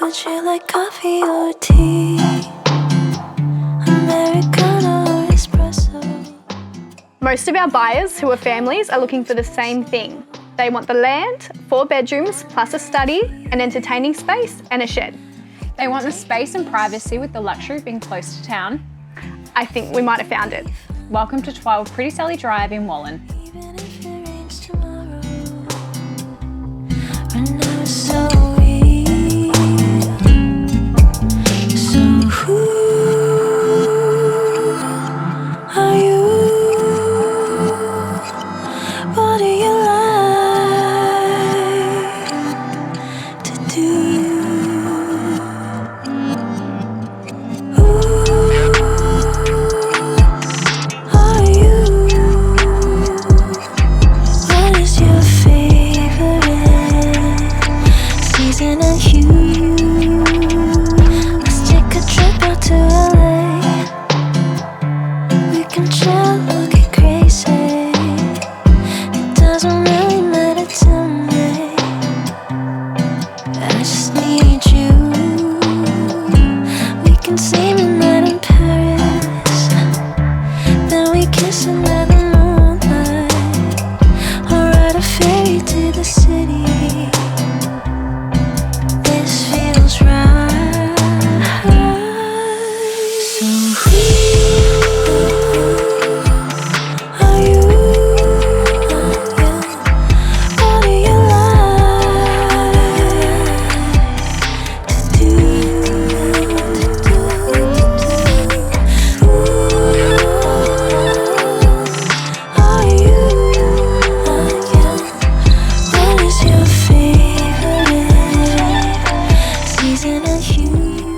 Would you like coffee or tea? Americano or espresso? Most of our buyers who are families are looking for the same thing. They want the land, 4 bedrooms plus a study, an entertaining space and a shed. They want the space and privacy with the luxury of being close to town. I think we might have found it. Welcome to 12 Pretty Sally Drive in Wallan. Even if it rains tomorrow, right now it's so weak. So who are you? What do you like to do? Who are you? What is your favorite season and hue? Let's take a trip out to LA. We can chill, look get crazy. It doesn't really matter to me. I just need you. We can see midnight in Paris. Then we kiss under the moonlight, or ride a ferry to the city. This feels right. So who are you? What do you like to do? Who are you? What is your favorite season and hue?